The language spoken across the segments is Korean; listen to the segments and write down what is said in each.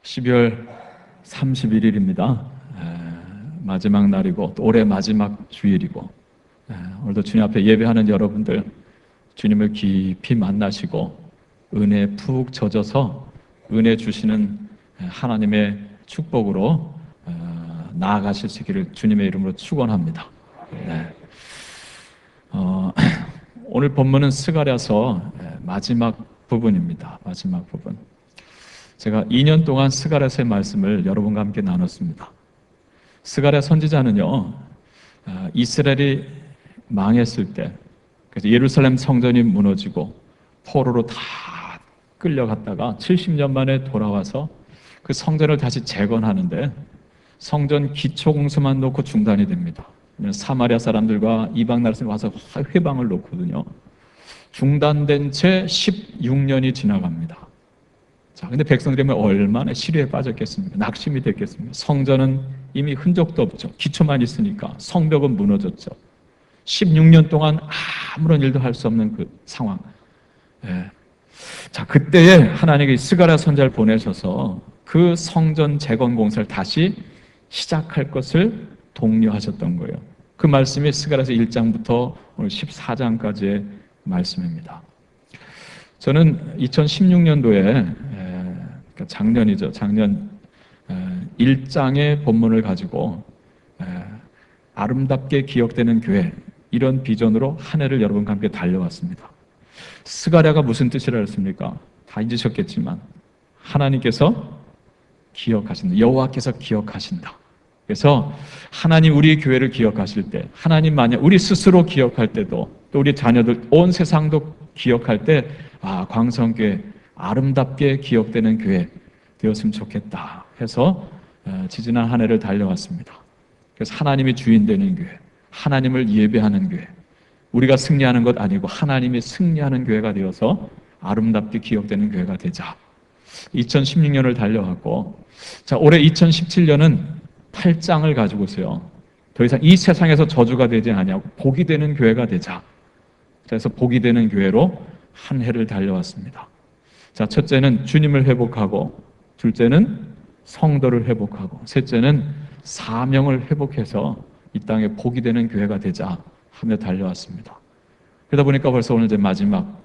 12월 31일입니다. 마지막 날이고 또 올해 마지막 주일이고 오늘도 주님 앞에 예배하는 여러분들 주님을 깊이 만나시고 은혜에 푹 젖어서 은혜 주시는 하나님의 축복으로 나아가실 수 있기를 주님의 이름으로 축원합니다. 오늘 본문은 스가랴서 마지막 부분입니다. 마지막 부분. 제가 2년 동안 스가랴서의 말씀을 여러분과 함께 나눴습니다. 스가랴 선지자는요, 이스라엘이 망했을 때, 그래서 예루살렘 성전이 무너지고 포로로 다 끌려갔다가 70년 만에 돌아와서 그 성전을 다시 재건하는데 성전 기초 공사만 놓고 중단이 됩니다. 사마리아 사람들과 이방 나라 사람이 와서 회방을 놓거든요. 중단된 채 16년이 지나갑니다. 자, 근데 백성들이 얼마나 시류에 빠졌겠습니까? 낙심이 됐겠습니까? 성전은 이미 흔적도 없죠. 기초만 있으니까. 성벽은 무너졌죠. 16년 동안 아무런 일도 할 수 없는 그 상황. 자, 그때에 하나님이 스가랴 선지자를 보내셔서 그 성전 재건 공사를 다시 시작할 것을 독려하셨던 거예요. 그 말씀이 스가랴서 1장부터 오늘 14장까지의 말씀입니다. 저는 2016년도에 작년이죠. 작년 1장의 본문을 가지고 아름답게 기억되는 교회, 이런 비전으로 한 해를 여러분과 함께 달려왔습니다. 스가랴가 무슨 뜻이라 했습니까? 다 잊으셨겠지만 하나님께서 기억하신다. 여호와께서 기억하신다. 그래서 하나님 우리 교회를 기억하실 때, 하나님 만약 우리 스스로 기억할 때도, 또 우리 자녀들, 온 세상도 기억할 때, 광성교회 아름답게 기억되는 교회 되었으면 좋겠다 해서 지지난 한 해를 달려왔습니다. 그래서 하나님이 주인 되는 교회, 하나님을 예배하는 교회, 우리가 승리하는 것 아니고 하나님이 승리하는 교회가 되어서 아름답게 기억되는 교회가 되자. 2016년을 달려왔고, 자, 올해 2017년은 8장을 가지고 있어요. 더 이상 이 세상에서 저주가 되지 않냐고 복이 되는 교회가 되자. 그래서 복이 되는 교회로 한 해를 달려왔습니다. 자, 첫째는 주님을 회복하고, 둘째는 성도를 회복하고, 셋째는 사명을 회복해서 이 땅에 복이 되는 교회가 되자 하며 달려왔습니다. 그러다 보니까 벌써 오늘 이제 마지막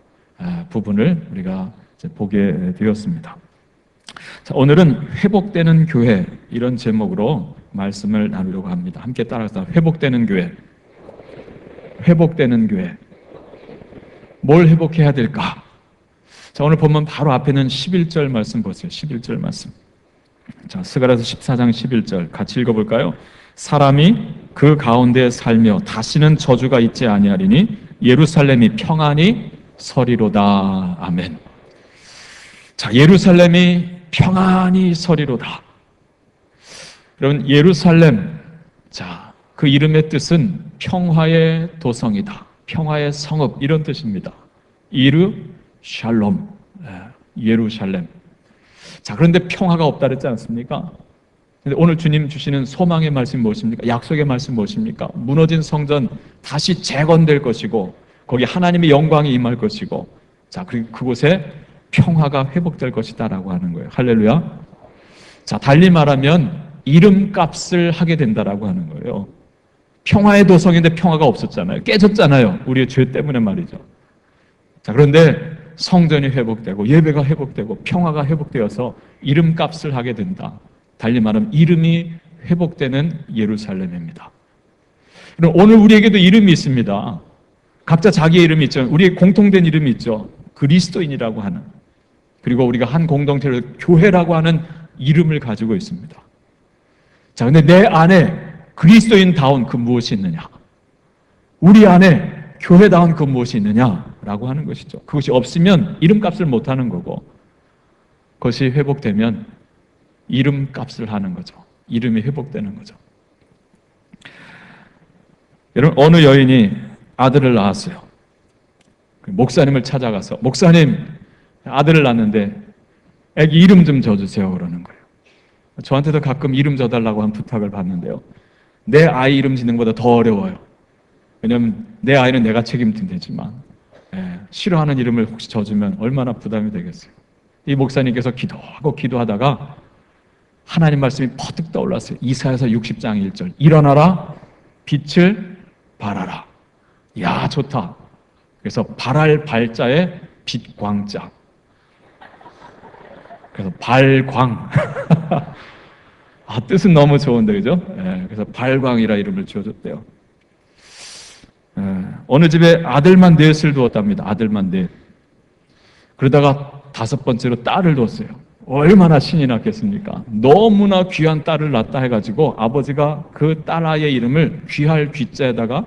부분을 우리가 이제 보게 되었습니다. 자, 오늘은 회복되는 교회, 이런 제목으로 말씀을 나누려고 합니다. 함께 따라서 회복되는 교회. 회복되는 교회. 뭘 회복해야 될까? 자, 오늘 보면 바로 앞에는 11절 말씀 보세요. 11절 말씀. 자, 스가랴서 14장 11절 같이 읽어볼까요? 사람이 그 가운데 살며 다시는 저주가 있지 아니하리니 예루살렘이 평안히 서리로다. 아멘. 자, 예루살렘이 평안히 서리로다. 여러분, 예루살렘, 자, 그 이름의 뜻은 평화의 도성이다, 평화의 성읍, 이런 뜻입니다. 예루샬롬, 예루살렘. 자, 그런데 평화가 없다 그랬지 않습니까? 근데 오늘 주님 주시는 소망의 말씀이 무엇입니까? 약속의 말씀이 무엇입니까? 무너진 성전 다시 재건될 것이고, 거기 하나님의 영광이 임할 것이고, 자, 그리고 그곳에 평화가 회복될 것이다라고 하는 거예요. 할렐루야. 자, 달리 말하면 이름값을 하게 된다라고 하는 거예요. 평화의 도성인데 평화가 없었잖아요. 깨졌잖아요. 우리의 죄 때문에 말이죠. 자, 그런데 성전이 회복되고 예배가 회복되고 평화가 회복되어서 이름값을 하게 된다. 달리 말하면 이름이 회복되는 예루살렘입니다. 그럼 오늘 우리에게도 이름이 있습니다. 각자 자기의 이름이 있죠. 우리의 공통된 이름이 있죠. 그리스도인이라고 하는. 그리고 우리가 한 공동체를 교회라고 하는 이름을 가지고 있습니다. 자, 근데 내 안에 그리스도인다운 그 무엇이 있느냐? 우리 안에 교회다운 그 무엇이 있느냐라고 하는 것이죠. 그것이 없으면 이름값을 못하는 거고, 그것이 회복되면 이름값을 하는 거죠. 이름이 회복되는 거죠. 여러분, 어느 여인이 아들을 낳았어요. 목사님을 찾아가서, 목사님, 아들을 낳았는데 애기 이름 좀 줘주세요 그러는 거예요. 저한테도 가끔 이름 줘달라고 한 부탁을 받는데요, 내 아이 이름 짓는 것보다 더 어려워요. 왜냐하면 내 아이는 내가 책임지면 되지만 싫어하는 이름을 혹시 져주면 얼마나 부담이 되겠어요. 이 목사님께서 기도하고 기도하다가 하나님 말씀이 퍼뜩 떠올랐어요. 이사야서 60장 1절. 일어나라, 빛을 발하라. 야, 좋다. 그래서 발할 발자에 빛광자. 그래서 발광. 아, 뜻은 너무 좋은데, 그죠? 예, 그래서 발광이라 이름을 지어줬대요. 예, 어느 집에 아들만 넷을 두었답니다. 아들만 넷. 그러다가 5번째로 딸을 뒀어요. 얼마나 신이 났겠습니까? 너무나 귀한 딸을 낳다 해가지고 아버지가 그 딸아이의 이름을 귀할 귀자에다가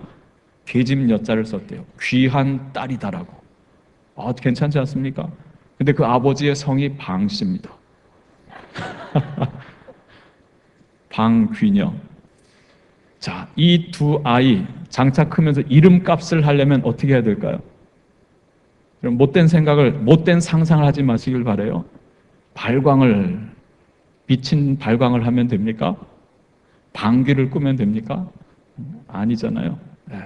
계집 여자를 썼대요. 귀한 딸이다라고. 아, 괜찮지 않습니까? 근데 그 아버지의 성이 방씨입니다. 방귀녀. 자, 이 두 아이 장차 크면서 이름값을 하려면 어떻게 해야 될까요? 그럼 못된 상상을 하지 마시길 바라요. 비친 발광을 하면 됩니까? 방귀를 꾸면 됩니까? 아니잖아요. 네,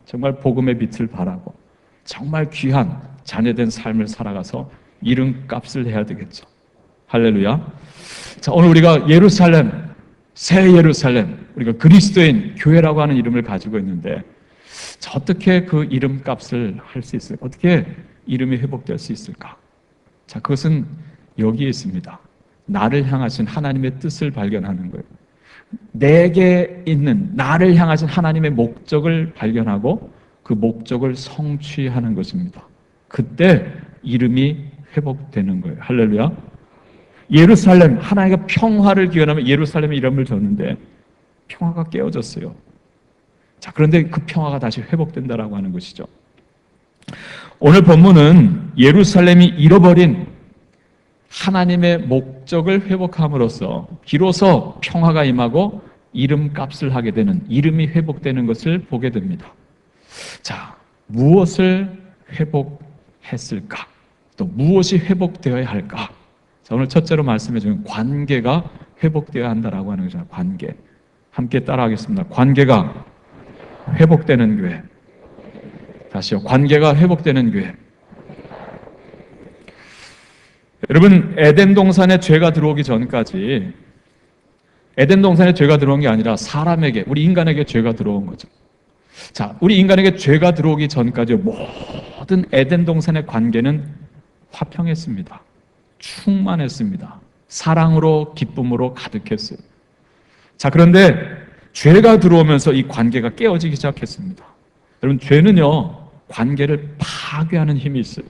정말 복음의 빛을 발하고 정말 귀한 자녀된 삶을 살아가서 이름값을 해야 되겠죠. 할렐루야. 자, 오늘 우리가 예루살렘, 새 예루살렘, 우리가 그리스도인 교회라고 하는 이름을 가지고 있는데, 자, 어떻게 그 이름값을 할 수 있을까? 어떻게 이름이 회복될 수 있을까? 자, 그것은 여기에 있습니다. 나를 향하신 하나님의 뜻을 발견하는 거예요. 내게 있는 나를 향하신 하나님의 목적을 발견하고 그 목적을 성취하는 것입니다. 그때 이름이 회복되는 거예요. 할렐루야. 예루살렘, 하나님과 평화를 기원하며 예루살렘의 이름을 줬는데 평화가 깨어졌어요. 자, 그런데 그 평화가 다시 회복된다라고 하는 것이죠. 오늘 본문은 예루살렘이 잃어버린 하나님의 목적을 회복함으로써 비로소 평화가 임하고 이름값을 하게 되는, 이름이 회복되는 것을 보게 됩니다. 자, 무엇을 회복했을까? 또 무엇이 회복되어야 할까? 자, 오늘 첫째로 말씀해 주는 관계가 회복되어야 한다라고 하는 거잖아요. 관계. 함께 따라하겠습니다. 관계가 회복되는 교회. 다시요. 관계가 회복되는 교회. 여러분, 에덴 동산에 죄가 들어오기 전까지, 에덴 동산에 죄가 들어온 게 아니라 사람에게, 우리 인간에게 죄가 들어온 거죠. 자, 우리 인간에게 죄가 들어오기 전까지 모든 에덴 동산의 관계는 화평했습니다. 충만했습니다. 사랑으로, 기쁨으로 가득했어요. 자, 그런데 죄가 들어오면서 이 관계가 깨어지기 시작했습니다. 여러분, 죄는요, 관계를 파괴하는 힘이 있어요.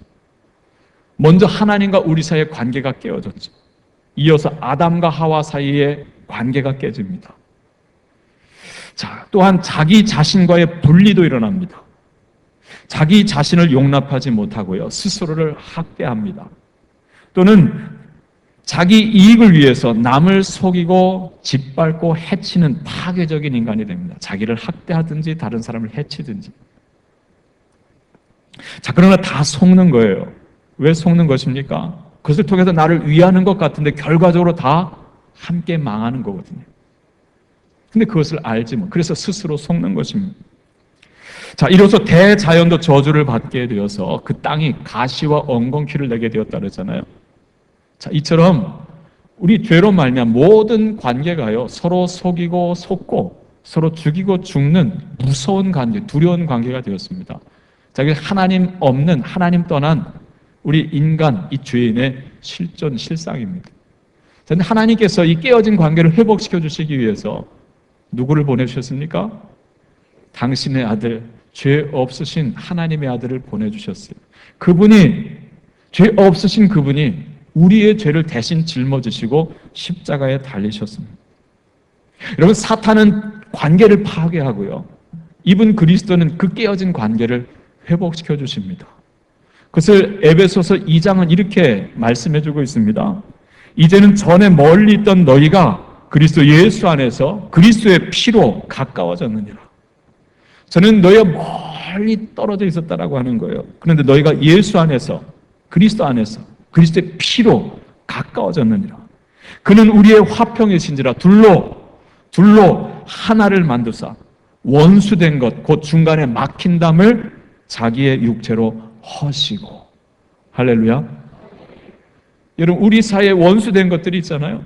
먼저 하나님과 우리 사이의 관계가 깨어졌죠. 이어서 아담과 하와 사이의 관계가 깨집니다. 자, 또한 자기 자신과의 분리도 일어납니다. 자기 자신을 용납하지 못하고요, 스스로를 학대합니다. 또는 자기 이익을 위해서 남을 속이고 짓밟고 해치는 파괴적인 인간이 됩니다. 자기를 학대하든지 다른 사람을 해치든지. 자, 그러나 다 속는 거예요. 왜 속는 것입니까? 그것을 통해서 나를 위하는 것 같은데 결과적으로 다 함께 망하는 거거든요. 근데 그것을 알지 뭐. 그래서 스스로 속는 것입니다. 자, 이로써 대자연도 저주를 받게 되어서 그 땅이 가시와 엉겅퀴를 내게 되었다 그랬잖아요. 자, 이처럼 우리 죄로 말미암아 모든 관계가요, 서로 속이고 속고 서로 죽이고 죽는 무서운 관계, 두려운 관계가 되었습니다. 자, 이게 하나님 없는, 하나님 떠난 우리 인간, 이 죄인의 실상입니다. 그런데 하나님께서 이 깨어진 관계를 회복시켜 주시기 위해서 누구를 보내주셨습니까? 당신의 아들, 죄 없으신 하나님의 아들을 보내주셨어요. 그분이, 죄 없으신 그분이 우리의 죄를 대신 짊어지시고 십자가에 달리셨습니다. 여러분, 사탄은 관계를 파괴하고요, 이분 그리스도는 그 깨어진 관계를 회복시켜 주십니다. 그것을 에베소서 2장은 이렇게 말씀해주고 있습니다. 이제는 전에 멀리 있던 너희가 그리스도 예수 안에서 그리스도의 피로 가까워졌느니라. 저는 너희가 멀리 떨어져 있었다라고 하는 거예요. 그런데 너희가 예수 안에서, 그리스도 안에서 그리스도의 피로 가까워졌느니라. 그는 우리의 화평이신지라. 둘로 하나를 만드사 원수된 것, 곧 중간에 막힌 담을 자기의 육체로 허시고. 할렐루야. 여러분, 우리 사이에 원수된 것들이 있잖아요.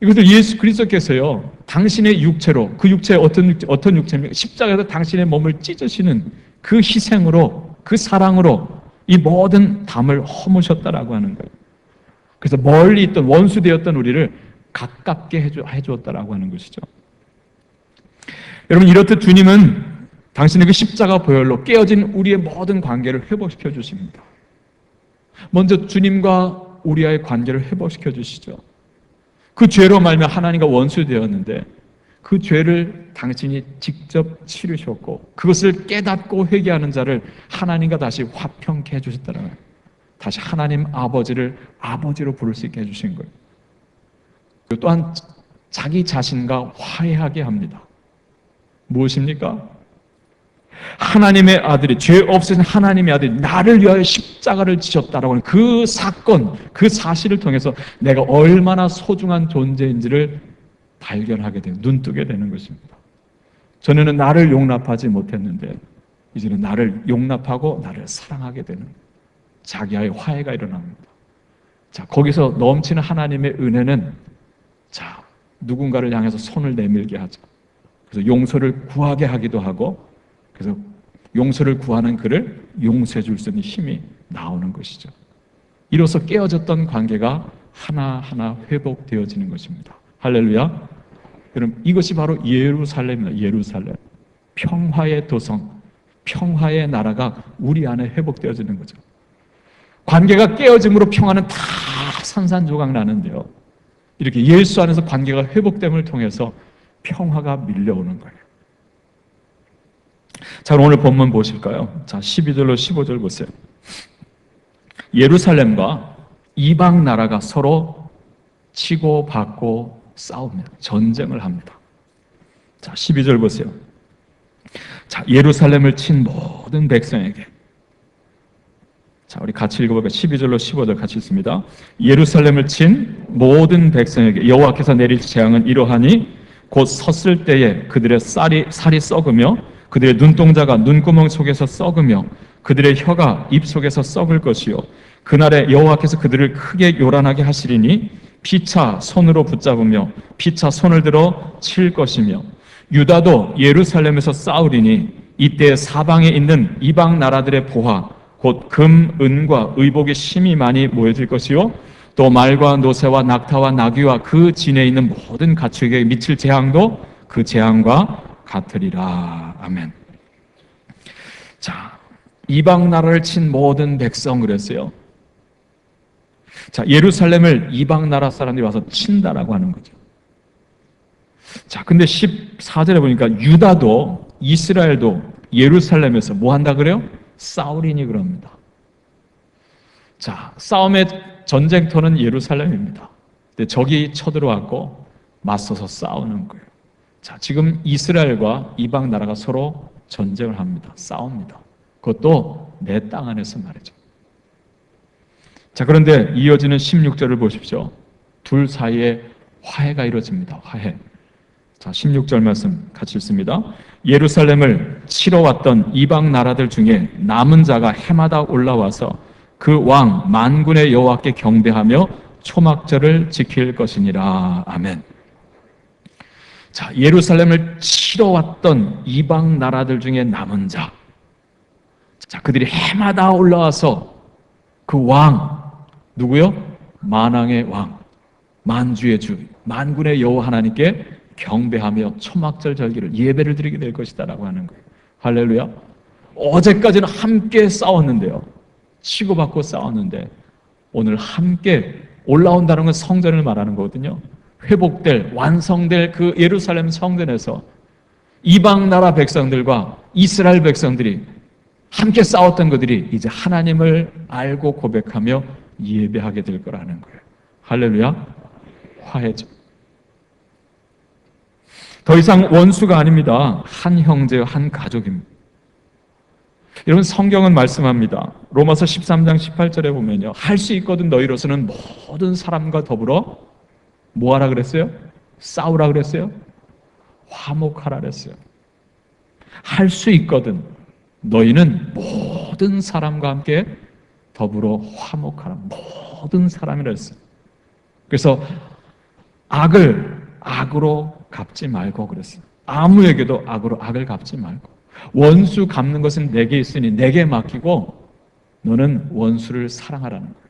이것을 예수 그리스도께서요, 당신의 육체로, 그 육체 어떤 육체입니까? 십자가에서 당신의 몸을 찢으시는 그 희생으로, 그 사랑으로 이 모든 담을 허무셨다라고 하는 거예요. 그래서 멀리 있던 원수되었던 우리를 가깝게 해주었다라고 하는 것이죠. 여러분, 이렇듯 주님은 당신의 그 십자가 보혈로 깨어진 우리의 모든 관계를 회복시켜 주십니다. 먼저 주님과 우리와의 관계를 회복시켜 주시죠. 그 죄로 말미암아 하나님과 원수되었는데 그 죄를 당신이 직접 치르셨고 그것을 깨닫고 회개하는 자를 하나님과 다시 화평케 해주셨다는 거예요. 다시 하나님 아버지를 아버지로 부를 수 있게 해주신 거예요. 또한 자기 자신과 화해하게 합니다. 무엇입니까? 하나님의 아들이, 죄 없으신 하나님의 아들이 나를 위하여 십자가를 지셨다라고 하는 그 사건, 그 사실을 통해서 내가 얼마나 소중한 존재인지를 발견하게 되고 눈뜨게 되는 것입니다. 전에는 나를 용납하지 못했는데 이제는 나를 용납하고 나를 사랑하게 되는 자기와의 화해가 일어납니다. 자, 거기서 넘치는 하나님의 은혜는 자, 누군가를 향해서 손을 내밀게 하죠. 그래서 용서를 구하게 하기도 하고, 그래서 용서를 구하는 그를 용서해 줄 수 있는 힘이 나오는 것이죠. 이로써 깨어졌던 관계가 하나하나 회복되어지는 것입니다. 할렐루야. 여러분, 이것이 바로 예루살렘입니다. 예루살렘. 평화의 도성, 평화의 나라가 우리 안에 회복되어지는 거죠. 관계가 깨어짐으로 평화는 다 산산조각 나는데요. 이렇게 예수 안에서 관계가 회복됨을 통해서 평화가 밀려오는 거예요. 자, 오늘 본문 보실까요? 자, 12절로 15절 보세요. 예루살렘과 이방 나라가 서로 치고받고 싸우며 전쟁을 합니다. 자, 12절 보세요. 자, 예루살렘을 친 모든 백성에게. 자, 우리 같이 읽어볼까요? 12절로 15절 같이 읽습니다. 예루살렘을 친 모든 백성에게 여호와께서 내릴 재앙은 이러하니 곧 섰을 때에 그들의 살이 썩으며 그들의 눈동자가 눈구멍 속에서 썩으며 그들의 혀가 입 속에서 썩을 것이요 그날에 여호와께서 그들을 크게 요란하게 하시리니 피차 손으로 붙잡으며 피차 손을 들어 칠 것이며 유다도 예루살렘에서 싸우리니 이때 사방에 있는 이방 나라들의 보화 곧 금, 은과 의복이 심히 많이 모여질 것이요 또 말과 노새와 낙타와 나귀와 그 진에 있는 모든 가축에게 미칠 재앙도 그 재앙과 같으리라. 아멘. 자, 이방 나라를 친 모든 백성 그랬어요. 자, 예루살렘을 이방 나라 사람들이 와서 친다라고 하는 거죠. 자, 근데 14절에 보니까 유다도 이스라엘도 예루살렘에서 뭐 한다 그래요? 싸우리니 그럽니다. 자, 싸움의 전쟁터는 예루살렘입니다. 근데 적이 쳐들어왔고 맞서서 싸우는 거예요. 자, 지금 이스라엘과 이방 나라가 서로 전쟁을 합니다. 싸웁니다. 그것도 내 땅 안에서 말이죠. 자, 그런데 이어지는 16절을 보십시오. 둘 사이에 화해가 이루어집니다. 화해. 자, 16절 말씀 같이 읽습니다. 예루살렘을 치러 왔던 이방 나라들 중에 남은 자가 해마다 올라와서 그 왕 만군의 여호와께 경배하며 초막절을 지킬 것이니라. 아멘. 자, 예루살렘을 치러 왔던 이방 나라들 중에 남은 자. 자, 그들이 해마다 올라와서 그 왕, 누구요? 만왕의 왕, 만주의 주, 만군의 여호와 하나님께 경배하며 초막절 절기를 예배를 드리게 될 것이다라고 하는 거예요. 할렐루야. 어제까지는 함께 싸웠는데요. 치고받고 싸웠는데 오늘 함께 올라온다는 건 성전을 말하는 거거든요. 회복될, 완성될 그 예루살렘 성전에서 이방 나라 백성들과 이스라엘 백성들이 함께 싸웠던 그들이 이제 하나님을 알고 고백하며 예배하게 될 거라는 거예요. 할렐루야. 화해죠. 더 이상 원수가 아닙니다. 한 형제, 한 가족입니다. 여러분, 성경은 말씀합니다. 로마서 13장 18절에 보면요. 할 수 있거든 너희로서는 모든 사람과 더불어 뭐 하라 그랬어요? 싸우라 그랬어요? 화목하라 그랬어요. 할 수 있거든 너희는 모든 사람과 함께 더불어 화목하라. 모든 사람이라 했어요. 그래서 악을 악으로 갚지 말고 그랬어요. 아무에게도 악으로 악을 갚지 말고. 원수 갚는 것은 내게 있으니 내게 맡기고 너는 원수를 사랑하라는 거예요.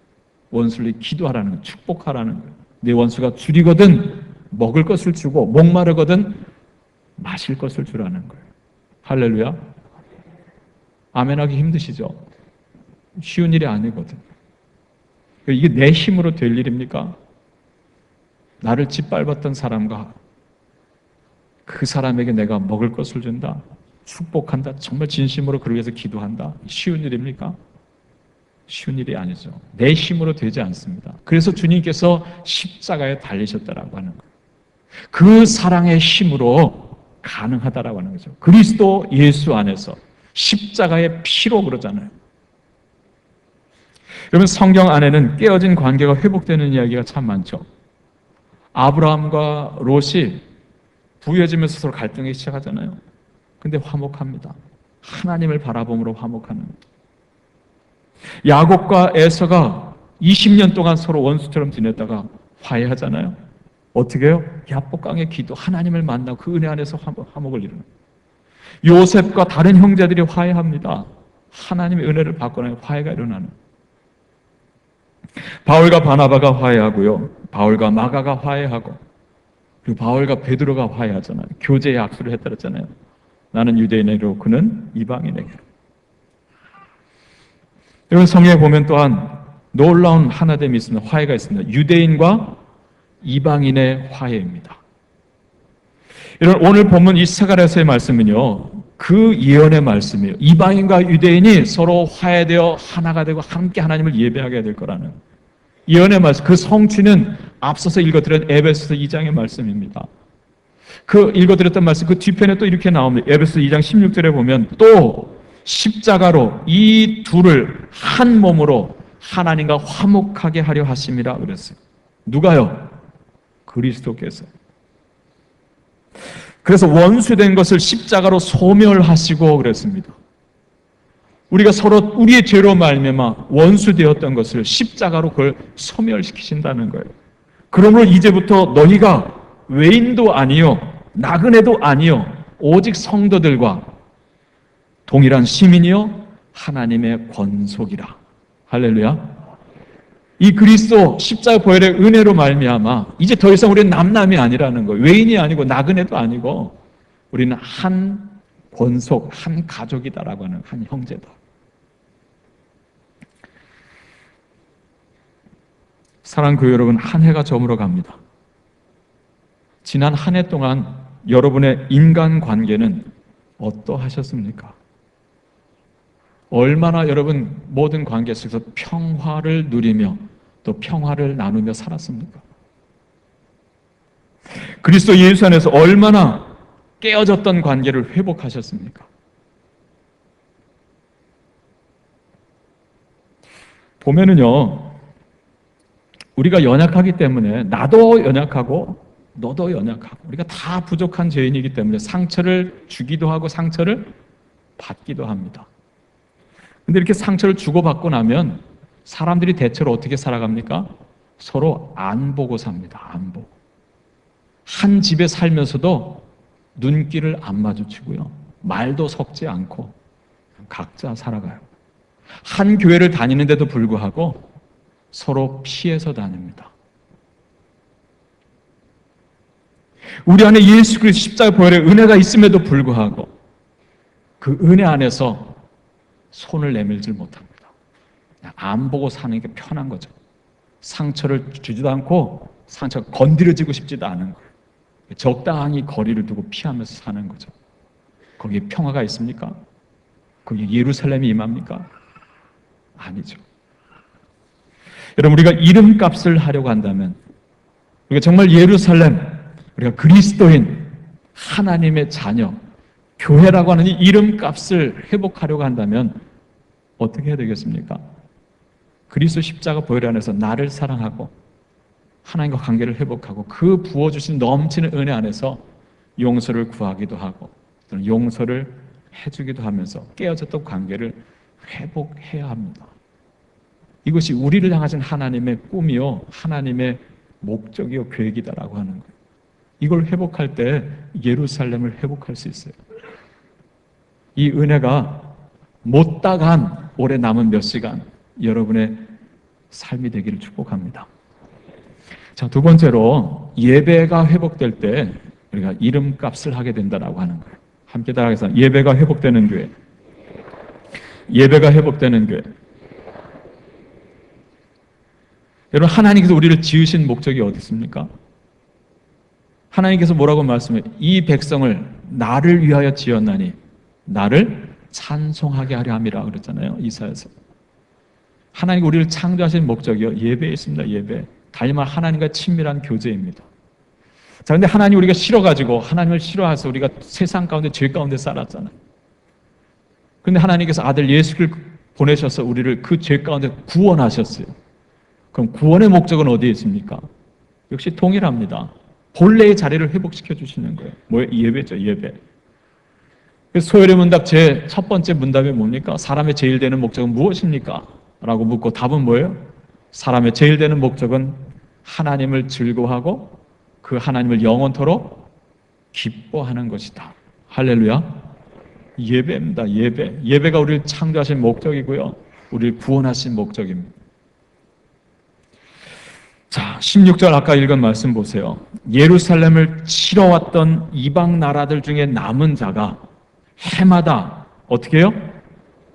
원수를 기도하라는 거예요. 축복하라는 거예요. 내 원수가 줄이거든 먹을 것을 주고 목마르거든 마실 것을 주라는 거예요. 할렐루야. 아멘하기 힘드시죠? 쉬운 일이 아니거든. 이게 내 힘으로 될 일입니까? 나를 짓밟았던 사람과 그 사람에게 내가 먹을 것을 준다, 축복한다, 정말 진심으로 그러기 위해서 기도한다. 쉬운 일입니까? 쉬운 일이 아니죠. 내 힘으로 되지 않습니다. 그래서 주님께서 십자가에 달리셨다라고 하는 거예요. 그 사랑의 힘으로 가능하다라고 하는 거죠. 그리스도 예수 안에서 십자가의 피로 그러잖아요. 여러분, 성경 안에는 깨어진 관계가 회복되는 이야기가 참 많죠. 아브라함과 롯이 부유해지면서 서로 갈등이 시작하잖아요. 근데 화목합니다. 하나님을 바라봄으로 화목하는. 야곱과 에서가 20년 동안 서로 원수처럼 지냈다가 화해하잖아요. 어떻게 해요? 야복강의 기도, 하나님을 만나고 그 은혜 안에서 화목을 이루는. 요셉과 다른 형제들이 화해합니다. 하나님의 은혜를 받고 나면 화해가 일어나는. 바울과 바나바가 화해하고요. 바울과 마가가 화해하고, 그리고 바울과 베드로가 화해하잖아요. 교제의 악수를 했다랬잖아요. 나는 유대인에게로 그는 이방인에게로. 여러분, 성경에 보면 또한 놀라운 하나됨이 있습니다. 화해가 있습니다. 유대인과 이방인의 화해입니다. 이런 오늘 본문 이 스가랴서의 말씀은요, 그 예언의 말씀이에요. 이방인과 유대인이 서로 화해되어 하나가 되고 함께 하나님을 예배하게 될 거라는 예언의 말씀. 그 성취는 앞서서 읽어드린 에베소서 2장의 말씀입니다. 그 읽어드렸던 말씀, 그 뒤편에 또 이렇게 나옵니다. 에베소서 2장 16절에 보면 또 십자가로 이 둘을 한 몸으로 하나님과 화목하게 하려 하심이라 그랬어요. 누가요? 그리스도께서. 그래서 원수된 것을 십자가로 소멸하시고 그랬습니다. 우리가 서로 우리의 죄로 말미암아 원수되었던 것을 십자가로 그걸 소멸시키신다는 거예요. 그러므로 이제부터 너희가 외인도 아니요 나그네도 아니요 오직 성도들과 동일한 시민이요 하나님의 권속이라. 할렐루야. 이 그리스도 십자가 보혈의 은혜로 말미암아 이제 더 이상 우리는 남남이 아니라는 거예요. 외인이 아니고 나그네도 아니고 우리는 한 권속, 한 가족이다라고 하는, 한 형제다. 사랑하는 교회 여러분, 한 해가 저물어 갑니다. 지난 한 해 동안 여러분의 인간관계는 어떠하셨습니까? 얼마나 여러분 모든 관계 속에서 평화를 누리며 또 평화를 나누며 살았습니까? 그리스도 예수 안에서 얼마나 깨어졌던 관계를 회복하셨습니까? 보면은요, 우리가 연약하기 때문에 나도 연약하고 너도 연약하고 우리가 다 부족한 죄인이기 때문에 상처를 주기도 하고 상처를 받기도 합니다. 근데 이렇게 상처를 주고받고 나면 사람들이 대체로 어떻게 살아갑니까? 서로 안 보고 삽니다. 안 보고. 한 집에 살면서도 눈길을 안 마주치고요. 말도 섞지 않고 각자 살아가요. 한 교회를 다니는데도 불구하고 서로 피해서 다닙니다. 우리 안에 예수 그리스도 십자가 보혈의 은혜가 있음에도 불구하고 그 은혜 안에서 손을 내밀질 못합니다. 그냥 안 보고 사는 게 편한 거죠. 상처를 주지도 않고 상처가 건드려지고 싶지도 않은 거예요. 적당히 거리를 두고 피하면서 사는 거죠. 거기에 평화가 있습니까? 거기에 예루살렘이 임합니까? 아니죠. 여러분, 우리가 이름값을 하려고 한다면, 우리가 정말 예루살렘, 우리가 그리스도인 하나님의 자녀, 교회라고 하는 이 이름값을 회복하려고 한다면 어떻게 해야 되겠습니까? 그리스도 십자가 보혈 안에서 나를 사랑하고 하나님과 관계를 회복하고 그 부어주신 넘치는 은혜 안에서 용서를 구하기도 하고 또는 용서를 해주기도 하면서 깨어졌던 관계를 회복해야 합니다. 이것이 우리를 향하신 하나님의 꿈이요, 하나님의 목적이요 계획이다라고 하는 거예요. 이걸 회복할 때 예루살렘을 회복할 수 있어요. 이 은혜가 못다간 올해 남은 몇 시간 여러분의 삶이 되기를 축복합니다. 자, 두 번째로 예배가 회복될 때 우리가 이름값을 하게 된다라고 하는 거예요. 함께 따라해서 예배가 회복되는 교회. 예배가 회복되는 교회. 여러분, 하나님께서 우리를 지으신 목적이 어디 있습니까? 하나님께서 뭐라고 말씀해요? 이 백성을 나를 위하여 지었나니 나를 찬송하게 하려 함이라 그랬잖아요. 이사야서. 하나님 우리를 창조하신 목적이요 예배에 있습니다. 예배. 달리 말 하나님과 친밀한 교제입니다. 자, 근데 하나님 우리가 싫어가지고 하나님을 싫어해서 우리가 세상 가운데 죄 가운데 살았잖아요. 그런데 하나님께서 아들 예수를 보내셔서 우리를 그 죄 가운데 구원하셨어요. 그럼 구원의 목적은 어디에 있습니까? 역시 동일합니다. 본래의 자리를 회복시켜 주시는 거예요. 뭐예요? 예배죠, 예배. 그래서 소열의 문답 제 첫 번째 문답이 뭡니까? 사람의 제일 되는 목적은 무엇입니까? 라고 묻고 답은 뭐예요? 사람의 제일 되는 목적은 하나님을 즐거워하고 그 하나님을 영원토록 기뻐하는 것이다. 할렐루야. 예배입니다. 예배. 예배가 우리를 창조하신 목적이고요. 우리를 구원하신 목적입니다. 자, 16절 아까 읽은 말씀 보세요. 예루살렘을 치러 왔던 이방 나라들 중에 남은 자가 해마다 어떻게 해요?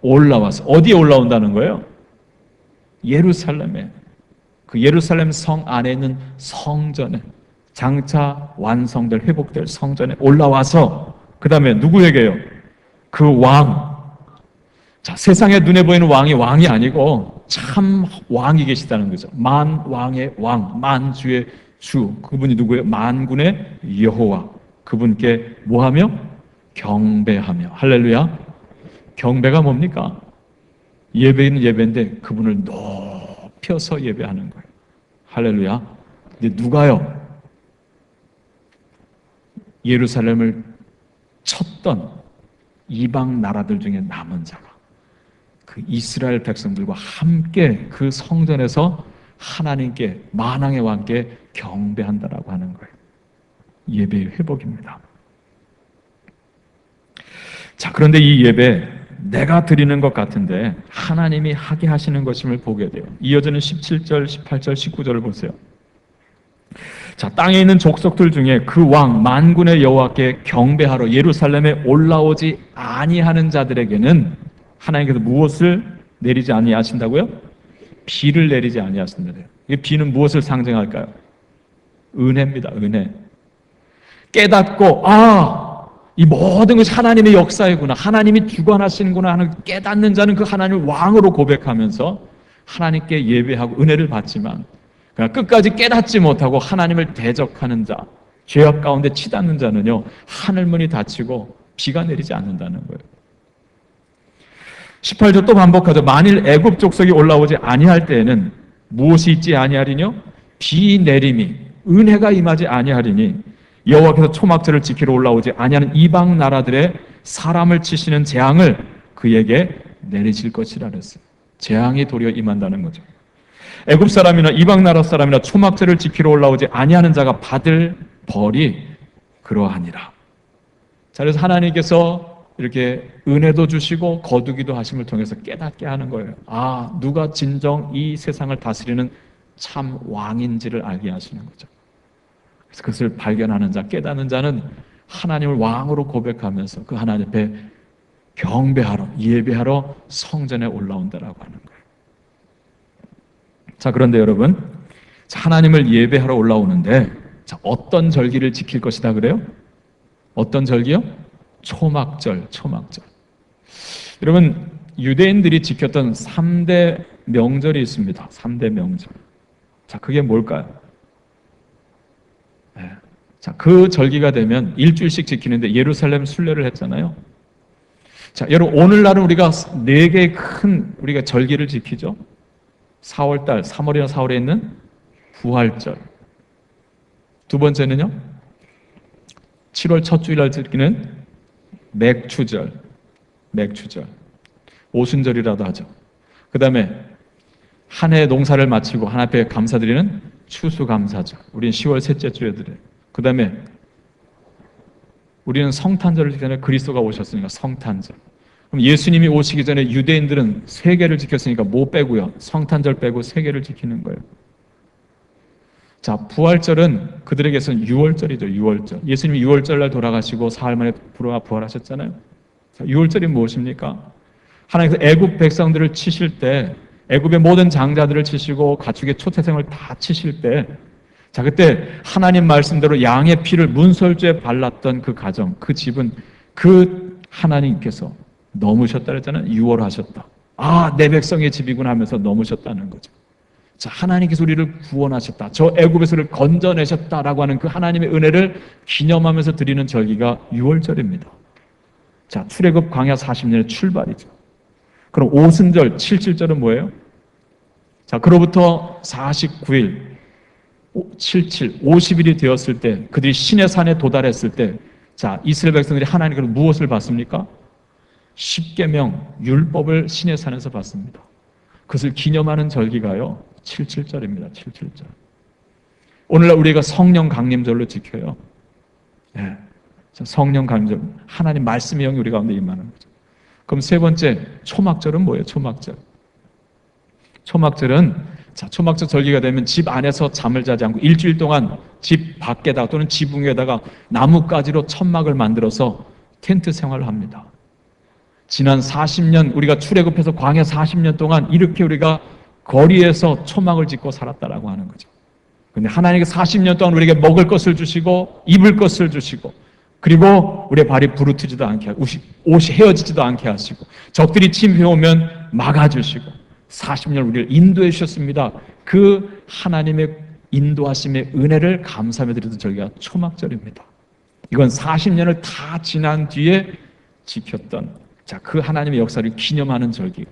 올라와서 어디에 올라온다는 거예요? 예루살렘에. 그 예루살렘 성 안에 있는 성전에 장차 완성될 회복될 성전에 올라와서 그 다음에 누구에게요? 그 왕. 자, 세상에 눈에 보이는 왕이 아니고 참 왕이 계시다는 거죠. 만왕의 왕, 만주의 주. 그분이 누구예요? 만군의 여호와. 그분께 뭐하며? 경배하며. 할렐루야. 경배가 뭡니까? 예배는 예배인데 그분을 높여서 예배하는 거예요. 할렐루야. 근데 누가요? 예루살렘을 쳤던 이방 나라들 중에 남은 자가 그 이스라엘 백성들과 함께 그 성전에서 하나님께 만왕의 왕께 경배한다라고 하는 거예요. 예배의 회복입니다. 자, 그런데 이 예배 내가 드리는 것 같은데 하나님이 하게 하시는 것임을 보게 돼요. 이어지는 17절, 18절, 19절을 보세요. 자, 땅에 있는 족속들 중에 그 왕 만군의 여호와께 경배하러 예루살렘에 올라오지 아니하는 자들에게는 하나님께서 무엇을 내리지 아니하신다고요? 비를 내리지 아니하신다. 이 비는 무엇을 상징할까요? 은혜입니다. 은혜. 깨닫고 이 모든 것이 하나님의 역사이구나, 하나님이 주관하시는구나 하는 깨닫는 자는 그 하나님을 왕으로 고백하면서 하나님께 예배하고 은혜를 받지만 끝까지 깨닫지 못하고 하나님을 대적하는 자, 죄악 가운데 치닫는 자는요 하늘문이 닫히고 비가 내리지 않는다는 거예요. 18절 또 반복하죠. 만일 애굽 족속이 올라오지 아니할 때에는 무엇이 있지 아니하리뇨? 비 내림이, 은혜가 임하지 아니하리니 여호와께서 초막절을 지키러 올라오지 아니하는 이방 나라들의 사람을 치시는 재앙을 그에게 내리실 것이라 그랬어요. 재앙이 도리어 임한다는 거죠. 애굽 사람이나 이방 나라 사람이나 초막절을 지키러 올라오지 아니하는 자가 받을 벌이 그러하니라. 자, 그래서 하나님께서 이렇게 은혜도 주시고 거두기도 하심을 통해서 깨닫게 하는 거예요. 누가 진정 이 세상을 다스리는 참 왕인지를 알게 하시는 거죠. 그래서 그것을 발견하는 자, 깨닫는 자는 하나님을 왕으로 고백하면서 그 하나님 앞에 경배하러, 예배하러 성전에 올라온다라고 하는 거예요. 자, 그런데 여러분, 하나님을 예배하러 올라오는데 어떤 절기를 지킬 것이다 그래요? 어떤 절기요? 초막절. 여러분, 유대인들이 지켰던 3대 명절이 있습니다. 3대 명절. 자, 그게 뭘까요? 자, 그 절기가 되면 일주일씩 지키는데 예루살렘 순례를 했잖아요. 자, 여러분, 오늘날은 우리가 4개의 큰 우리가 절기를 지키죠. 4월달, 3월이나 4월에 있는 부활절. 두 번째는요, 7월 첫 주일날 지키는 맥추절. 오순절이라도 하죠. 그 다음에 한 해 농사를 마치고 하나님 앞에 감사드리는 추수감사절. 우리는 10월 셋째 주에 드려요. 그 다음에 우리는 성탄절을 지키잖아요. 그리스도가 오셨으니까 성탄절. 그럼 예수님이 오시기 전에 유대인들은 3개를 지켰으니까 뭐 빼고요? 성탄절 빼고 3개를 지키는 거예요. 자, 부활절은 그들에게서는 6월절이죠. 6월절. 예수님이 6월절 날 돌아가시고 사흘 만에 부활하셨잖아요. 자, 6월절이 무엇입니까? 하나님께서 애굽 백성들을 치실 때, 애굽의 모든 장자들을 치시고 가축의 초태생을 다 치실 때, 자, 그때 하나님 말씀대로 양의 피를 문설주에 발랐던 그 가정, 그 집은 그 하나님께서 넘으셨다 그랬잖아요. 6월 하셨다. 아, 내 백성의 집이구나 하면서 넘으셨다는 거죠. 자, 하나님께서 우리를 구원하셨다. 저 애굽에서를 건져내셨다라고 하는 그 하나님의 은혜를 기념하면서 드리는 절기가 6월절입니다. 자, 출애굽 광야 40년의 출발이죠. 그럼 오순절, 77절은 뭐예요? 자, 그로부터 49일, 77, 50일이 되었을 때, 그들이 신의 산에 도달했을 때, 자, 이스라엘 백성들이 하나님께로 무엇을 받습니까? 십계명, 율법을 신의 산에서 받습니다. 그것을 기념하는 절기가요, 77절입니다. 77절. 오늘날 우리가 성령 강림절로 지켜요. 네. 성령 강림절, 하나님 말씀의 영이 우리 가운데 임하는 거죠. 그럼 세 번째, 초막절은 뭐예요? 초막절. 초막절은, 자, 초막절 절기가 되면 집 안에서 잠을 자지 않고 일주일 동안 집 밖에다가 또는 지붕에다가 나뭇가지로 천막을 만들어서 텐트 생활을 합니다. 지난 40년 우리가 출애굽해서 광야 40년 동안 이렇게 우리가 거리에서 초막을 짓고 살았다라고 하는 거죠. 그런데 하나님께서 40년 동안 우리에게 먹을 것을 주시고 입을 것을 주시고 그리고 우리의 발이 부르트지도 않게 하고 옷이 헤어지지도 않게 하시고 적들이 침해오면 막아주시고 40년 우리를 인도해 주셨습니다. 그 하나님의 인도하심의 은혜를 감사하며 드리던 절기가 초막절입니다. 이건 40년을 다 지난 뒤에 지켰던, 자, 그 하나님의 역사를 기념하는 절기,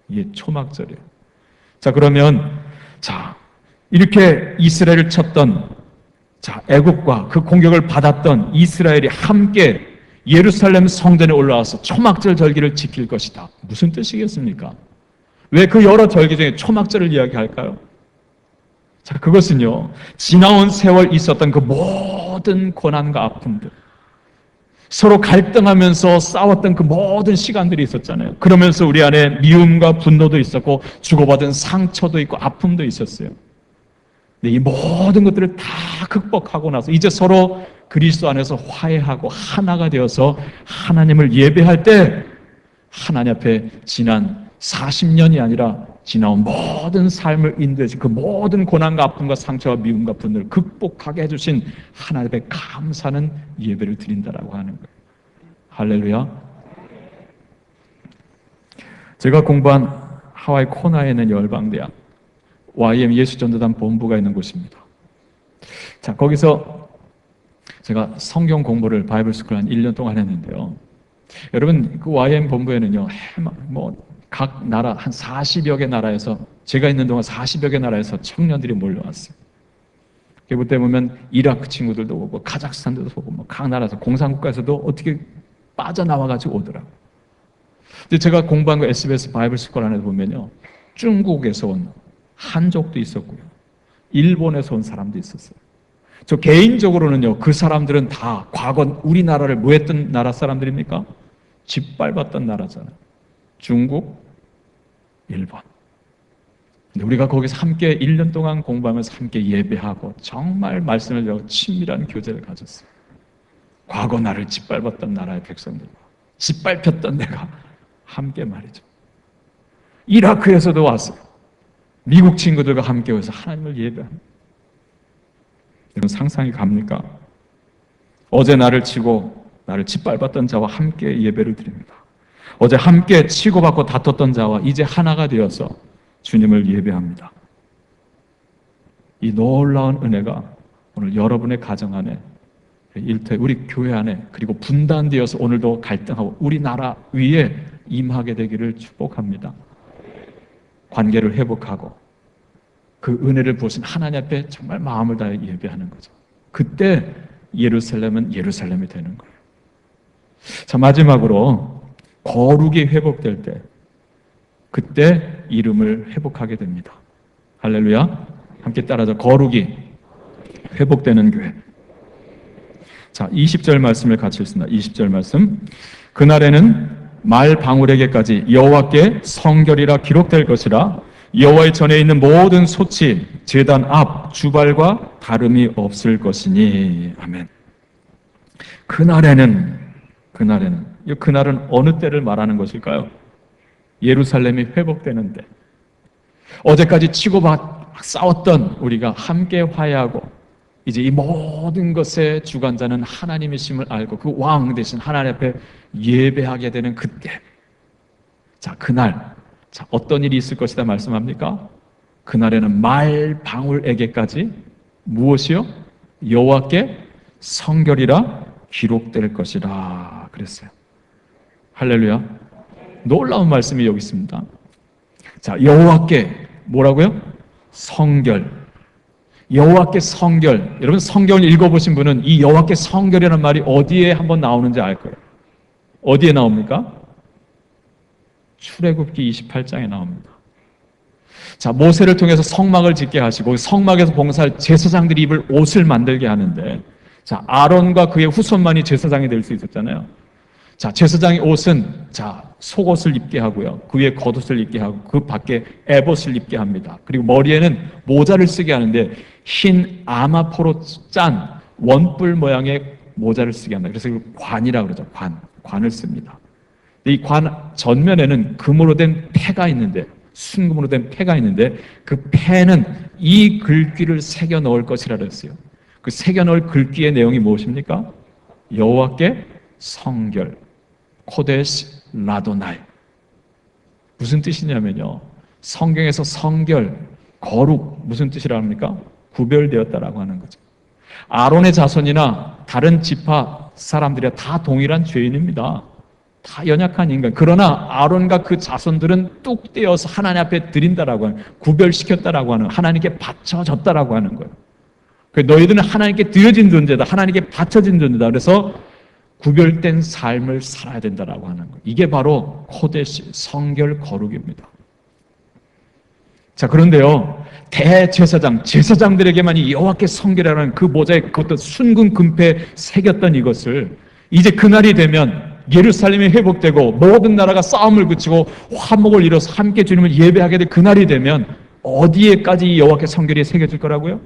이게 초막절이에요. 자, 그러면, 자, 이렇게 이스라엘을 쳤던, 자, 애국과 그 공격을 받았던 이스라엘이 함께 예루살렘 성전에 올라와서 초막절 절기를 지킬 것이다. 무슨 뜻이겠습니까? 왜 그 여러 절기 중에 초막절을 이야기할까요? 자, 그것은요, 지나온 세월 있었던 그 모든 고난과 아픔들, 서로 갈등하면서 싸웠던 그 모든 시간들이 있었잖아요. 그러면서 우리 안에 미움과 분노도 있었고 주고받은 상처도 있고 아픔도 있었어요. 근데 이 모든 것들을 다 극복하고 나서 이제 서로 그리스도 안에서 화해하고 하나가 되어서 하나님을 예배할 때 하나님 앞에 지난 40년이 아니라 지나온 모든 삶을 인도해 주신 그 모든 고난과 아픔과 상처와 미움과 분노를 극복하게 해주신 하나님 앞에 감사하는 예배를 드린다라고 하는 거예요. 할렐루야. 제가 공부한 하와이 코나에 있는 열방대학 YM 예수전도단 본부가 있는 곳입니다. 자, 거기서 제가 성경 공부를 바이블 스쿨 한 1년 동안 했는데요. 여러분, 그 YM 본부에는요, 각 나라, 한 40여 개 나라에서, 제가 있는 동안 40여 개 나라에서 청년들이 몰려왔어요. 그때 보면 이라크 친구들도 오고, 카자흐스탄도 오고, 각 나라에서, 공산국가에서도 어떻게 빠져나와가지고 오더라고요. 근데 제가 공부한 거 SBS 바이블 스쿨 안에 보면요, 중국에서 온 한족도 있었고요, 일본에서 온 사람도 있었어요. 저 개인적으로는요, 그 사람들은 다 과거 우리나라를 뭐 했던 나라 사람들입니까? 짓밟았던 나라잖아요. 중국, 일본. 근데 우리가 거기서 함께 1년 동안 공부하면서 함께 예배하고 정말 말씀을 배우고 친밀한 교제를 가졌어요. 과거 나를 짓밟았던 나라의 백성들과 짓밟혔던 내가 함께 말이죠. 이라크에서도 왔어요. 미국 친구들과 함께 와서 하나님을 예배합니다. 이런 상상이 갑니까? 어제 나를 치고 나를 짓밟았던 자와 함께 예배를 드립니다. 어제 함께 치고받고 다퉜던 자와 이제 하나가 되어서 주님을 예배합니다. 이 놀라운 은혜가 오늘 여러분의 가정 안에, 일터에, 우리 교회 안에, 그리고 분단되어서 오늘도 갈등하고 우리나라 위에 임하게 되기를 축복합니다. 관계를 회복하고 그 은혜를 보신 하나님 앞에 정말 마음을 다해 예배하는 거죠. 그때 예루살렘은 예루살렘이 되는 거예요. 자, 마지막으로 거룩이 회복될 때, 그때 이름을 회복하게 됩니다. 할렐루야. 함께 따라서 거룩이 회복되는 교회. 자, 20절 말씀을 같이 읽습니다. 20절 말씀. 그날에는 말 방울에게까지 여호와께 성결이라 기록될 것이라. 여호와의 전에 있는 모든 소치 제단 앞 주발과 다름이 없을 것이니. 아멘. 그날은 이 그날은 어느 때를 말하는 것일까요? 예루살렘이 회복되는데, 어제까지 치고 싸웠던 우리가 함께 화해하고 이제 이 모든 것의 주관자는 하나님이심을 알고 그 왕 대신 하나님 앞에 예배하게 되는 그때, 자, 그날, 자, 어떤 일이 있을 것이다 말씀합니까? 그날에는 말 방울에게까지 무엇이요? 여호와께 성결이라 기록될 것이라 그랬어요. 할렐루야. 놀라운 말씀이 여기 있습니다. 자, 여호와께 뭐라고요? 성결. 여호와께 성결. 여러분 성경을 읽어보신 분은 이 여호와께 성결이라는 말이 어디에 한번 나오는지 알 거예요. 어디에 나옵니까? 출애굽기 28장에 나옵니다. 자, 모세를 통해서 성막을 짓게 하시고 성막에서 봉사할 제사장들이 입을 옷을 만들게 하는데, 자, 아론과 그의 후손만이 제사장이 될 수 있었잖아요. 자, 제사장의 옷은 자, 속옷을 입게 하고요. 그 위에 겉옷을 입게 하고 그 밖에 에봇을 입게 합니다. 그리고 머리에는 모자를 쓰게 하는데 흰 아마포로 짠 원뿔 모양의 모자를 쓰게 합니다. 그래서 관이라고 그러죠. 관을 씁니다. 이 관 전면에는 금으로 된 패가 있는데, 순금으로 된 패가 있는데 그 패는 이 글귀를 새겨 넣을 것이라 그랬어요. 그 새겨 넣을 글귀의 내용이 무엇입니까? 여호와께 성결, 코데시 라도나이. 무슨 뜻이냐면요, 성경에서 성결, 거룩, 무슨 뜻이라 합니까? 구별되었다라고 하는 거죠. 아론의 자손이나 다른 지파 사람들이 다 동일한 죄인입니다. 다 연약한 인간. 그러나 아론과 그 자손들은 뚝 떼어서 하나님 앞에 드린다라고 하는, 구별시켰다라고 하는, 하나님께 바쳐졌다라고 하는 거예요. 너희들은 하나님께 드려진 존재다, 하나님께 바쳐진 존재다. 그래서 구별된 삶을 살아야 된다라고 하는 거예요. 이게 바로 코데시, 성결, 거룩입니다. 자, 그런데요, 대제사장, 제사장들에게만 이 여호와께 성결이라는 그 모자에 그것도 순금 금패 새겼던 이것을 이제 그날이 되면 예루살렘이 회복되고 모든 나라가 싸움을 그치고 화목을 이뤄서 함께 주님을 예배하게 될 그날이 되면 어디에까지 이 여호와께 성결이 새겨질 거라고요?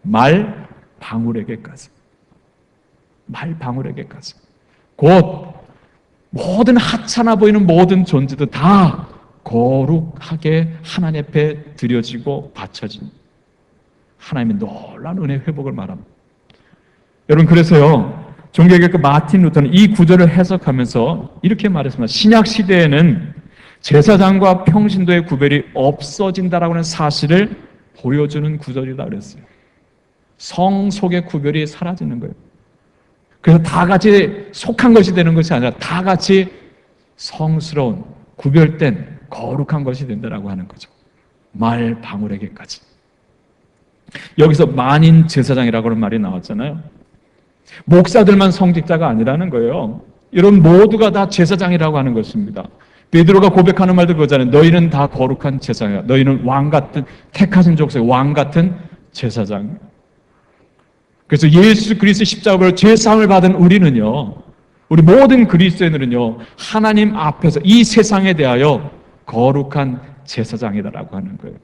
말 방울에게까지. 말 방울에게까지. 곧 모든 하찮아 보이는 모든 존재도 다 거룩하게 하나님 앞에 드려지고 바쳐진 하나님의 놀라운 은혜 회복을 말합니다. 여러분, 그래서요, 종교개혁가 마틴 루터는 이 구절을 해석하면서 이렇게 말했습니다. 신약 시대에는 제사장과 평신도의 구별이 없어진다라고 하는 사실을 보여주는 구절이다 그랬어요. 성 속의 구별이 사라지는 거예요. 그래서 다 같이 속한 것이 되는 것이 아니라 다 같이 성스러운, 구별된, 거룩한 것이 된다라고 하는 거죠. 말 방울에게까지. 여기서 만인 제사장이라고 하는 말이 나왔잖아요. 목사들만 성직자가 아니라는 거예요. 여러분 모두가 다 제사장이라고 하는 것입니다. 베드로가 고백하는 말도 그거잖아요. 너희는 다 거룩한 제사장이야. 너희는 왕 같은, 택하신 족속의 왕 같은 제사장. 그래서 예수 그리스도 십자가로 죄사함을 받은 우리는요, 우리 모든 그리스도인들은요, 하나님 앞에서 이 세상에 대하여 거룩한 제사장이다라고 하는 거예요.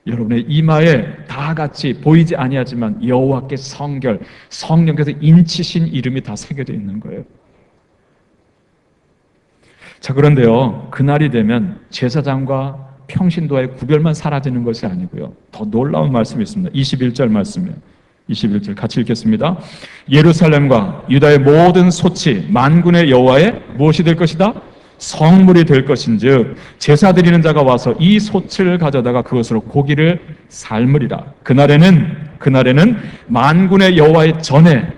여러분의 이마에 다 같이 보이지 아니하지만 여호와께 성결, 성령께서 인치신 이름이 다 새겨져 있는 거예요. 자, 그런데요, 그날이 되면 제사장과 평신도의 구별만 사라지는 것이 아니고요, 더 놀라운 말씀이 있습니다. 21절 말씀이에요. 21절 같이 읽겠습니다. 예루살렘과 유다의 모든 소치 만군의 여호와의 무엇이 될 것이다? 성물이 될 것인즉 제사 드리는 자가 와서 이 소치를 가져다가 그것으로 고기를 삶으리라. 그날에는 만군의 여호와의 전에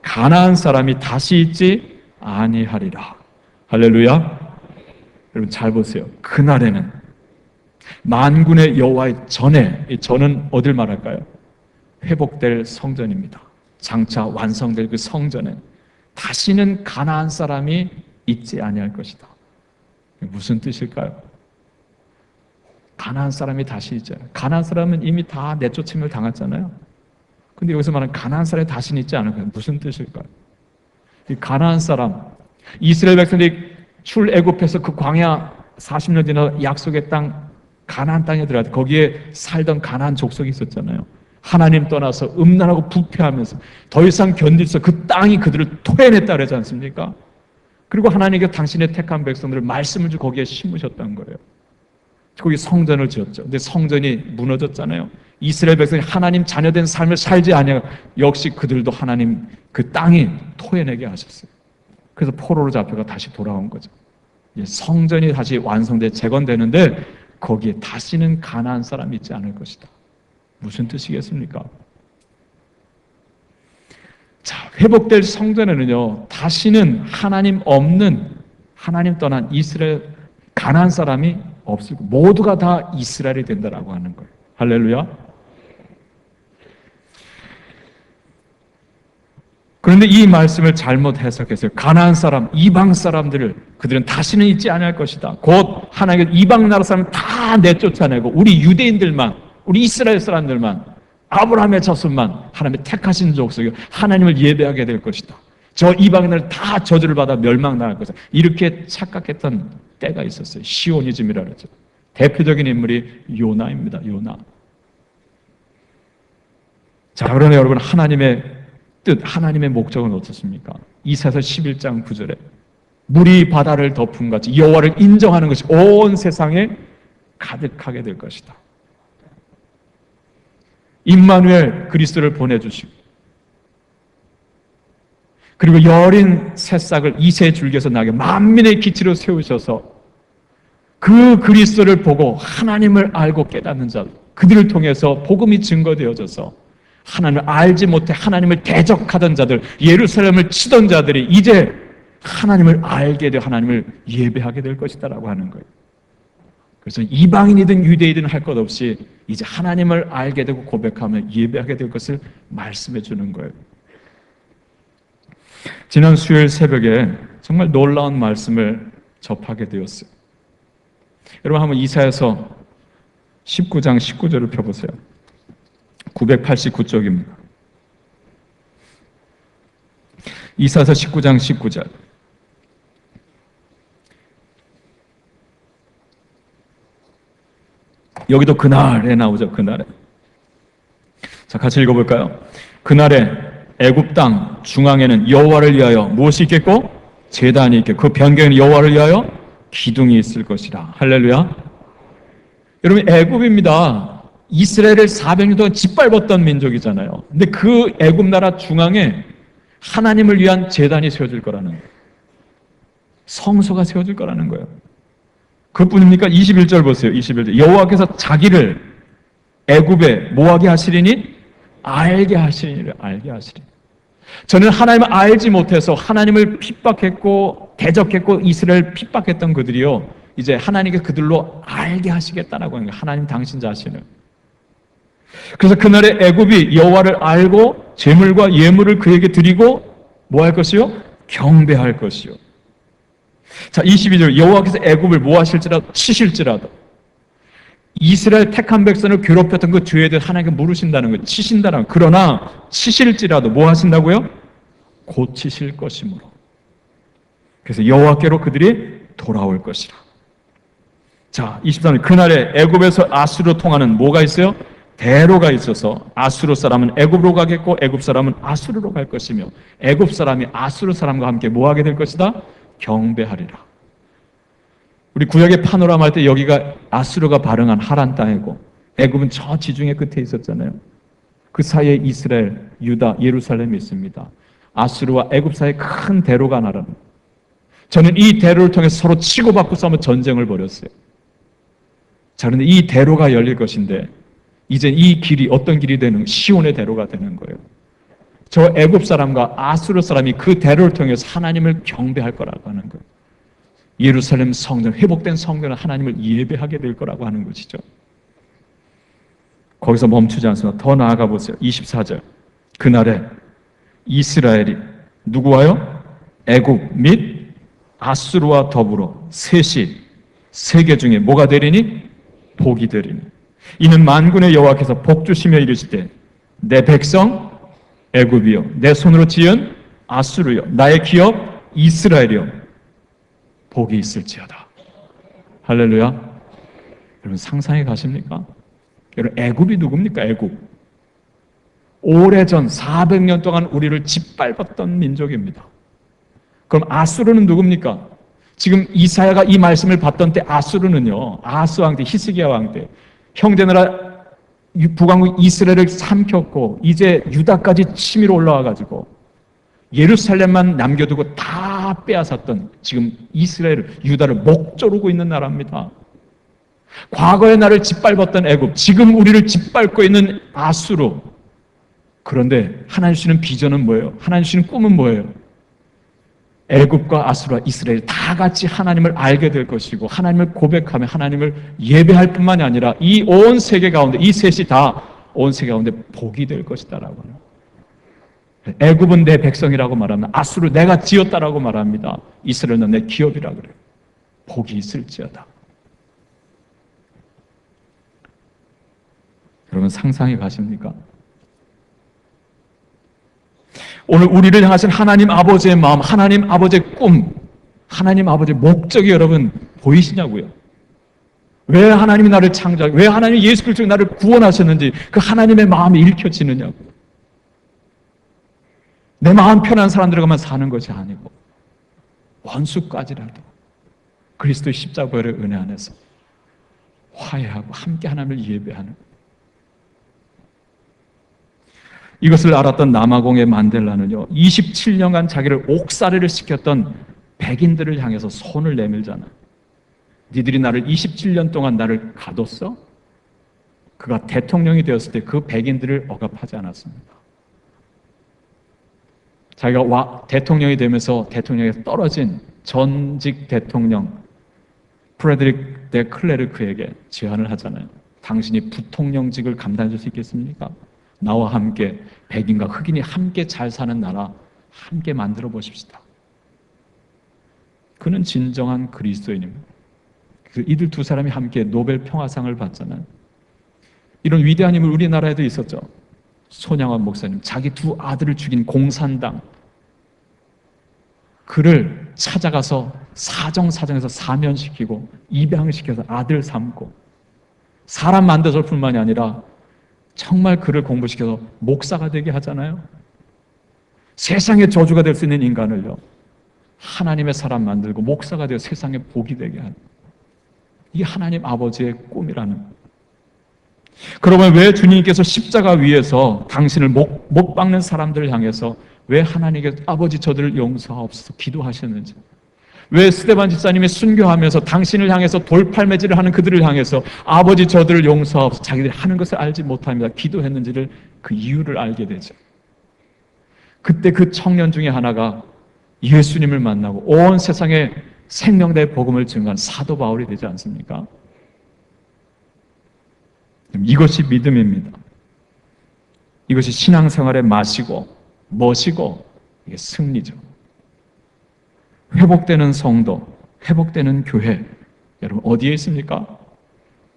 가나안 사람이 다시 있지 아니하리라. 할렐루야. 여러분 잘 보세요. 그날에는 만군의 여호와의 전에, 이 전은 어딜 말할까요? 회복될 성전입니다. 장차 완성될 그 성전에 다시는 가나안 사람이 있지 아니할 것이다. 무슨 뜻일까요? 가나안 사람이 다시 있잖아요. 가나안 사람은 이미 다 내쫓음을 당했잖아요. 근데 여기서 말하는 가나안 사람이 다시는 있지 않은 거예요. 무슨 뜻일까요? 이 가나안 사람, 이스라엘 백성들이 출애굽해서 그 광야 40년 지나 약속의 땅 가나안 땅에 들어갔다. 거기에 살던 가나안 족속이 있었잖아요. 하나님 떠나서 음란하고 부패하면서 더 이상 견딜 수 그 땅이 그들을 토해냈다 그러지 않습니까? 그리고 하나님께서 당신의 택한 백성들을 말씀을 주고 거기에 심으셨다는 거예요. 거기 성전을 지었죠. 근데 성전이 무너졌잖아요. 이스라엘 백성이 하나님 자녀된 삶을 살지 아니하고 역시 그들도 하나님 그 땅이 토해내게 하셨어요. 그래서 포로로 잡혀가 다시 돌아온 거죠. 성전이 다시 완성돼 재건되는데 거기에 다시는 가나안 사람이 있지 않을 것이다. 무슨 뜻이겠습니까? 자, 회복될 성전에는요, 다시는 하나님 없는, 하나님 떠난 이스라엘 가나안 사람이 없을 거예요. 모두가 다 이스라엘이 된다라고 하는 거예요. 할렐루야. 그런데 이 말씀을 잘못 해석했어요. 가나안 사람, 이방 사람들을 그들은 다시는 있지 않을 것이다. 곧 하나님의 이방 나라 사람 다 내쫓아내고 우리 유대인들만, 우리 이스라엘 사람들만, 아브라함의 자손만 하나님의 택하신 족속이 하나님을 예배하게 될 것이다. 저 이방인들 다 저주를 받아 멸망당할 것이다. 이렇게 착각했던 때가 있었어요. 시오니즘이라 그러죠. 대표적인 인물이 요나입니다. 요나. 자, 그러나 여러분, 하나님의 뜻, 하나님의 목적은 어떻습니까? 이사야서 11장 9절에 물이 바다를 덮은 같이 여호와를 인정하는 것이 온 세상에 가득하게 될 것이다. 임마누엘 그리스도를 보내주시고 그리고 여린 새싹을 이새 줄기에서 나게 만민의 기치로 세우셔서 그 그리스도를 보고 하나님을 알고 깨닫는 자, 그들을 통해서 복음이 증거되어져서 하나님을 알지 못해 하나님을 대적하던 자들, 예루살렘을 치던 자들이 이제 하나님을 알게 되어 하나님을 예배하게 될 것이다라고 하는 거예요. 그래서 이방인이든 유대인이든 할 것 없이 이제 하나님을 알게 되고 고백하며 예배하게 될 것을 말씀해 주는 거예요. 지난 수요일 새벽에 정말 놀라운 말씀을 접하게 되었어요. 여러분 한번 이사야서 19장 19절을 펴보세요. 989쪽입니다. 이사야서 19장 19절. 여기도 그날에 나오죠. 그날에. 자, 같이 읽어볼까요? 그날에 애굽 땅 중앙에는 여호와를 위하여 무엇이 있겠고? 제단이 있겠고 그 변경에는 여호와를 위하여 기둥이 있을 것이라. 할렐루야. 여러분, 애굽입니다. 이스라엘을 400년 동안 짓밟았던 민족이잖아요. 근데 그 애굽 나라 중앙에 하나님을 위한 제단이 세워질 거라는 거예요. 성소가 세워질 거라는 거예요. 그뿐입니까? 21절 보세요. 21절. 여호와께서 자기를 애굽에 뭐하게 하시리니? 알게 하시리니. 알게 하시리니. 저는 하나님을 알지 못해서 하나님을 핍박했고 대적했고 이스라엘 핍박했던 그들이요, 이제 하나님께서 그들로 알게 하시겠다라고 하는 거예요. 하나님 당신 자신을. 그래서 그날에 애굽이 여호와를 알고 제물과 예물을 그에게 드리고 뭐 할 것이요? 경배할 것이요. 자, 22절. 여호와께서 애굽을 뭐 하실지라도, 치실지라도, 이스라엘 택한 백성을 괴롭혔던 그 죄에 대해 하나님께 물으신다는 거예요. 치신다는 거예요. 그러나 치실지라도 뭐 하신다고요? 고치실 것이므로. 그래서 여호와께로 그들이 돌아올 것이라. 자, 23절. 그날에 애굽에서 아수르로 통하는 뭐가 있어요? 대로가 있어서 아수르 사람은 애굽으로 가겠고 애굽 사람은 아수르로 갈 것이며 애굽 사람이 아수르 사람과 함께 뭐 하게 될 것이다? 경배하리라. 우리 구약의 파노라마 할 때 여기가 아수르가 발흥한 하란 땅이고 애굽은 저 지중해 끝에 있었잖아요. 그 사이에 이스라엘, 유다, 예루살렘이 있습니다. 아수르와 애굽 사이에 큰 대로가 나라는. 저는 이 대로를 통해서 서로 치고받고 싸우며 전쟁을 벌였어요. 자, 그런데 이 대로가 열릴 것인데 이제 이 길이 어떤 길이 되는, 시온의 대로가 되는 거예요. 저 애굽 사람과 아수르 사람이 그 대로를 통해서 하나님을 경배할 거라고 하는 거예요. 예루살렘 성전, 회복된 성전은 하나님을 예배하게 될 거라고 하는 것이죠. 거기서 멈추지 않습니다. 더 나아가 보세요. 24절. 그날에 이스라엘이 누구와요? 애굽 및 아수르와 더불어 셋이 세계 중에 뭐가 되리니? 복이 되리니 이는 만군의 여호와께서 복 주시며 이르시되 내 백성 애굽이요 내 손으로 지은 아수르요 나의 기업 이스라엘이요 복이 있을지어다. 할렐루야. 여러분 상상해 가십니까? 여러분 애굽이 누굽니까? 애굽. 오래전 400년 동안 우리를 짓밟았던 민족입니다. 그럼 아수르는 누굽니까? 지금 이사야가 이 말씀을 받던 때 아수르는요, 아스 왕 때, 히스기야 왕 때, 형제나라 북왕국 이스라엘을 삼켰고 이제 유다까지 치밀어 올라와가지고 예루살렘만 남겨두고 다 빼앗았던 지금 이스라엘, 유다를 목조르고 있는 나라입니다. 과거의 나를 짓밟았던 애굽, 지금 우리를 짓밟고 있는 아수르. 그런데 하나님 주시는 비전은 뭐예요? 하나님 주시는 꿈은 뭐예요? 애굽과 아수르와 이스라엘 다 같이 하나님을 알게 될 것이고 하나님을 고백하며 하나님을 예배할 뿐만이 아니라 이 온 세계 가운데 이 셋이 다 온 세계 가운데 복이 될 것이다라고 해요. 애굽은 내 백성이라고 말하면 아수르 내가 지었다라고 말합니다. 이스라엘은 내 기업이라 그래요. 복이 있을지어다. 여러분 상상해 가십니까? 오늘 우리를 향하신 하나님 아버지의 마음, 하나님 아버지의 꿈, 하나님 아버지의 목적이 여러분 보이시냐고요? 왜 하나님이 나를 창조하고 왜 하나님이 예수 그리스도로 나를 구원하셨는지 그 하나님의 마음이 읽혀지느냐고. 내 마음 편한 사람들과만 사는 것이 아니고 원수까지라도 그리스도의 십자가의 은혜 안에서 화해하고 함께 하나님을 예배하는 이것을 알았던 남아공의 만델라는요 27년간 자기를 옥살이를 시켰던 백인들을 향해서 손을 내밀잖아. 니들이 나를 27년 동안 나를 가뒀어? 그가 대통령이 되었을 때 그 백인들을 억압하지 않았습니다. 자기가 대통령이 되면서 대통령에서 떨어진 전직 대통령 프레드릭 데 클레르크에게 제안을 하잖아요. 당신이 부통령직을 감당해 줄 수 있겠습니까? 나와 함께 백인과 흑인이 함께 잘 사는 나라 함께 만들어 보십시다. 그는 진정한 그리스도인입니다. 이들 두 사람이 함께 노벨 평화상을 받잖아요. 이런 위대한 힘을 우리나라에도 있었죠. 손양원 목사님, 자기 두 아들을 죽인 공산당 그를 찾아가서 사정사정해서 사면시키고 입양시켜서 아들 삼고 사람 만들어줄 뿐만이 아니라 정말 그를 공부시켜서 목사가 되게 하잖아요. 세상의 저주가 될 수 있는 인간을요 하나님의 사람 만들고 목사가 되어 세상에 복이 되게 하는 이게 하나님 아버지의 꿈이라는. 그러면 왜 주님께서 십자가 위에서 당신을 못 박는 사람들을 향해서 왜 하나님께 아버지 저들을 용서하옵소서 기도하셨는지, 왜 스데반 집사님이 순교하면서 당신을 향해서 돌팔매질을 하는 그들을 향해서 아버지 저들을 용서하옵소서 자기들이 하는 것을 알지 못합니다 기도했는지를 그 이유를 알게 되죠. 그때 그 청년 중에 하나가 예수님을 만나고 온 세상에 생명대의 복음을 증거한 사도 바울이 되지 않습니까? 이것이 믿음입니다. 이것이 신앙생활의 맛이고 멋이고 이게 승리죠. 회복되는 성도, 회복되는 교회 여러분 어디에 있습니까?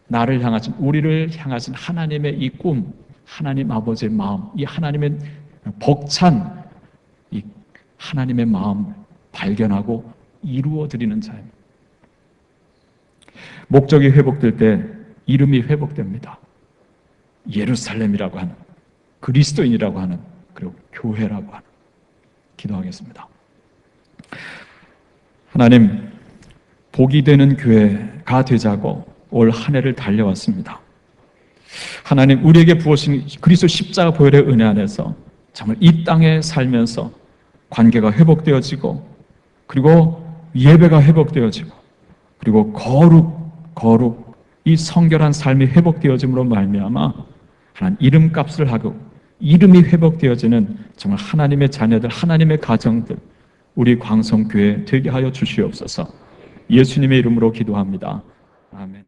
나를 향하신 우리를 향하신 하나님의 이 꿈, 하나님 아버지의 마음, 이 하나님의 벅찬 이 하나님의 마음 발견하고 이루어드리는 자입니다. 목적이 회복될 때 이름이 회복됩니다. 예루살렘이라고 하는, 그리스도인이라고 하는, 그리고 교회라고 하는. 기도하겠습니다. 하나님, 복이 되는 교회가 되자고 올 한 해를 달려왔습니다. 하나님, 우리에게 부어주신 그리스도 십자가 보혈의 은혜 안에서 정말 이 땅에 살면서 관계가 회복되어지고 그리고 예배가 회복되어지고 그리고 거룩 이 성결한 삶이 회복되어짐으로 말미암아 하나님 이름값을 하고 이름이 회복되어지는 정말 하나님의 자녀들, 하나님의 가정들 우리 광성교회 되게 하여 주시옵소서. 예수님의 이름으로 기도합니다. 아멘.